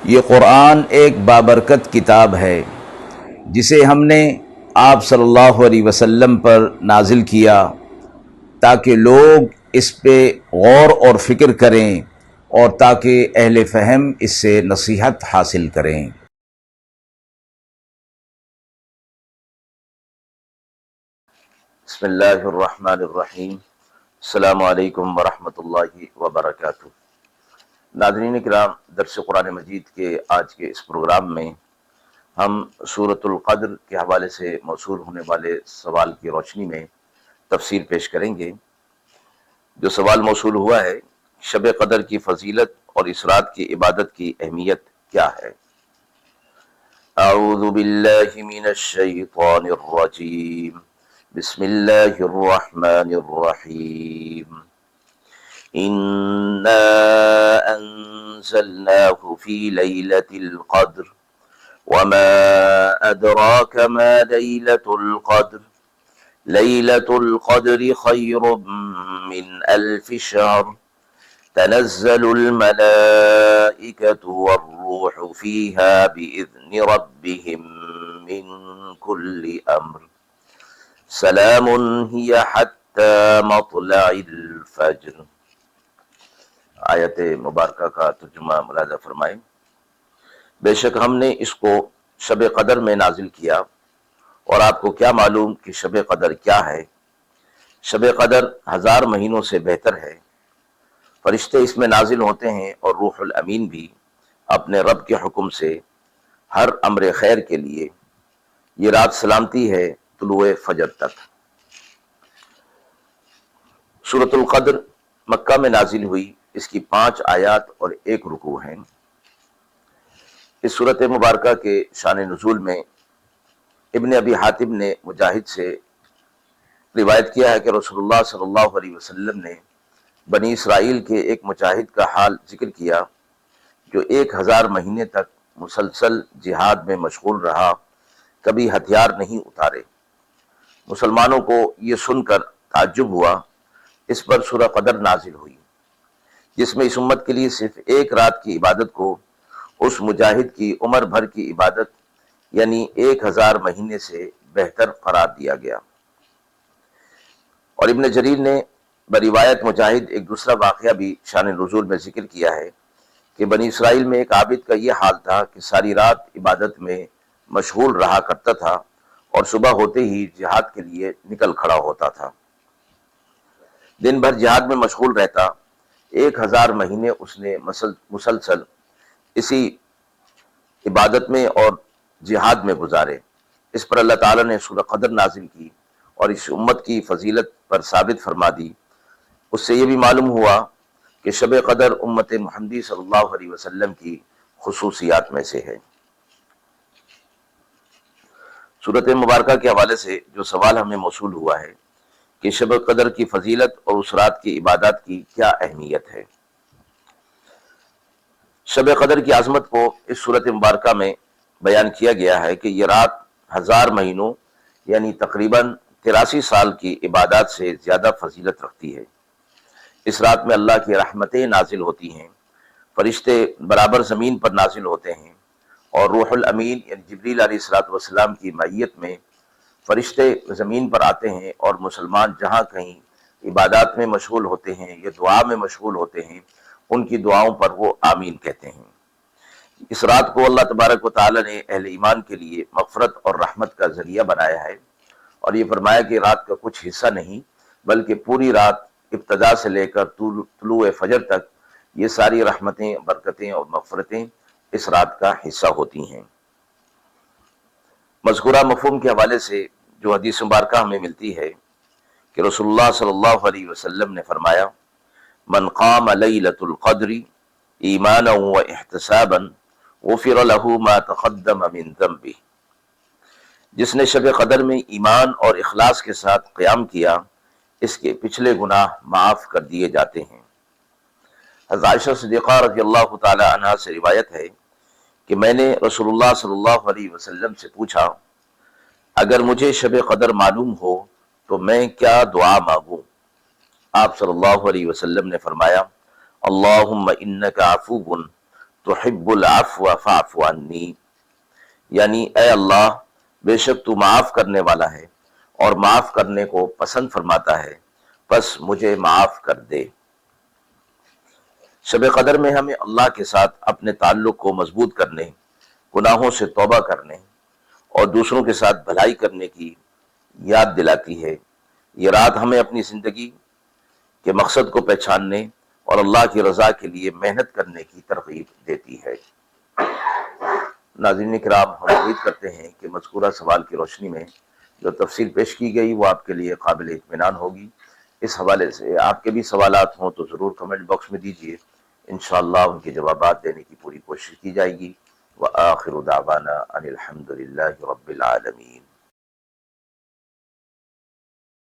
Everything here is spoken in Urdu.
یہ قرآن ایک بابرکت کتاب ہے جسے ہم نے آپ صلی اللہ علیہ وسلم پر نازل کیا تاکہ لوگ اس پہ غور اور فکر کریں اور تاکہ اہل فہم اس سے نصیحت حاصل کریں۔ بسم اللہ الرحمن الرحیم۔ السلام علیکم ورحمۃ اللہ وبرکاتہ۔ ناظرین کرام، درس قرآن مجید کے آج کے اس پروگرام میں ہم سورۃ القدر کے حوالے سے موصول ہونے والے سوال کی روشنی میں تفسیر پیش کریں گے۔ جو سوال موصول ہوا ہے، شب قدر کی فضیلت اور اس رات کی عبادت کی اہمیت کیا ہے؟ اعوذ باللہ من الشیطان الرجیم، بسم اللہ الرحمن الرحیم۔ انا انزلناه في ليلة القدر وما أدراك ما ليلة القدر ليلة القدر خير من 1000 شهر تنزل الملائكة والروح فيها بإذن ربهم من كل أمر سلام هي حتى مطلع الفجر۔ آیت مبارکہ کا ترجمہ ملاحظہ فرمائیں۔ بے شک ہم نے اس کو شب قدر میں نازل کیا، اور آپ کو کیا معلوم کہ شب قدر کیا ہے؟ شب قدر 1000 مہینوں سے بہتر ہے۔ فرشتے اس میں نازل ہوتے ہیں اور روح الامین بھی اپنے رب کے حکم سے ہر امر خیر کے لیے۔ یہ رات سلامتی ہے طلوع فجر تک۔ سورۃ القدر مکہ میں نازل ہوئی، اس کی 5 آیات اور 1 رکوع ہیں۔ اس سورۃ مبارکہ کے شان نزول میں ابن ابی حاتم نے مجاہد سے روایت کیا ہے کہ رسول اللہ صلی اللہ علیہ وسلم نے بنی اسرائیل کے ایک مجاہد کا حال ذکر کیا جو 1000 مہینے تک مسلسل جہاد میں مشغول رہا، کبھی ہتھیار نہیں اتارے۔ مسلمانوں کو یہ سن کر تعجب ہوا۔ اس پر سورہ قدر نازل ہوئی، جس میں اس امت کے لیے صرف 1 رات کی عبادت کو اس مجاہد کی عمر بھر کی عبادت یعنی 1000 مہینے سے بہتر قرار دیا گیا۔ اور ابن جریر نے بروایت مجاہد ایک دوسرا واقعہ بھی شان نزول میں ذکر کیا ہے کہ بنی اسرائیل میں ایک عابد کا یہ حال تھا کہ ساری رات عبادت میں مشغول رہا کرتا تھا اور صبح ہوتے ہی جہاد کے لیے نکل کھڑا ہوتا تھا۔ دن بھر جہاد میں مشغول رہتا، 1000 مہینے اس نے مسلسل اسی عبادت میں اور جہاد میں گزارے۔ اس پر اللہ تعالیٰ نے سورہ قدر نازل کی اور اس امت کی فضیلت پر ثابت فرما دی۔ اس سے یہ بھی معلوم ہوا کہ شب قدر امت محمدی صلی اللہ علیہ وسلم کی خصوصیات میں سے ہے۔ سورۃ مبارکہ کے حوالے سے جو سوال ہمیں موصول ہوا ہے کہ شب قدر کی فضیلت اور اس رات کی عبادات کی کیا اہمیت ہے؟ شب قدر کی عظمت کو اس سورۃ مبارکہ میں بیان کیا گیا ہے کہ یہ رات 1000 مہینوں یعنی تقریباً 83 سال کی عبادات سے زیادہ فضیلت رکھتی ہے۔ اس رات میں اللہ کی رحمتیں نازل ہوتی ہیں، فرشتے برابر زمین پر نازل ہوتے ہیں، اور روح الامین یعنی جبریل علیہ السلام کی معیت میں فرشتے زمین پر آتے ہیں، اور مسلمان جہاں کہیں عبادات میں مشغول ہوتے ہیں یا دعا میں مشغول ہوتے ہیں، ان کی دعاؤں پر وہ آمین کہتے ہیں۔ اس رات کو اللہ تبارک و تعالی نے اہل ایمان کے لیے مغفرت اور رحمت کا ذریعہ بنایا ہے، اور یہ فرمایا کہ رات کا کچھ حصہ نہیں بلکہ پوری رات ابتدا سے لے کر طلوع فجر تک یہ ساری رحمتیں، برکتیں اور مغفرتیں اس رات کا حصہ ہوتی ہیں۔ مذکورہ مفہوم کے حوالے سے جو حدیث مبارکہ ہمیں ملتی ہے کہ رسول اللہ صلی اللہ علیہ وسلم نے فرمایا، من قام لیلۃ القدر ایمانا و احتسابا غفر له ما تقدم من ذنبہ۔ جس نے شب قدر میں ایمان اور اخلاص کے ساتھ قیام کیا، اس کے پچھلے گناہ معاف کر دیے جاتے ہیں۔ حضرت عائشہ صدیقہ رضی اللہ تعالی عنہا سے روایت ہے کہ میں نے رسول اللہ صلی اللہ علیہ وسلم سے پوچھا، اگر مجھے شب قدر معلوم ہو تو میں کیا دعا مانگوں؟ آپ صلی اللہ علیہ وسلم نے فرمایا، اللہم انک عفو تحب العفو فاعف عنی، یعنی اے اللہ بے شک تو معاف کرنے والا ہے اور معاف کرنے کو پسند فرماتا ہے، بس مجھے معاف کر دے۔ شب قدر میں ہمیں اللہ کے ساتھ اپنے تعلق کو مضبوط کرنے، گناہوں سے توبہ کرنے اور دوسروں کے ساتھ بھلائی کرنے کی یاد دلاتی ہے۔ یہ رات ہمیں اپنی زندگی کے مقصد کو پہچاننے اور اللہ کی رضا کے لیے محنت کرنے کی ترغیب دیتی ہے۔ ناظرین کرام، ہم امید کرتے ہیں کہ مذکورہ سوال کی روشنی میں جو تفصیل پیش کی گئی وہ آپ کے لیے قابل اطمینان ہوگی۔ اس حوالے سے آپ کے بھی سوالات ہوں تو ضرور کمنٹ باکس میں دیجیے، انشاءاللہ ان کے جوابات دینے کی پوری کوشش کی جائے گی۔ وآخر دعوانا ان الحمد للہ رب العالمین۔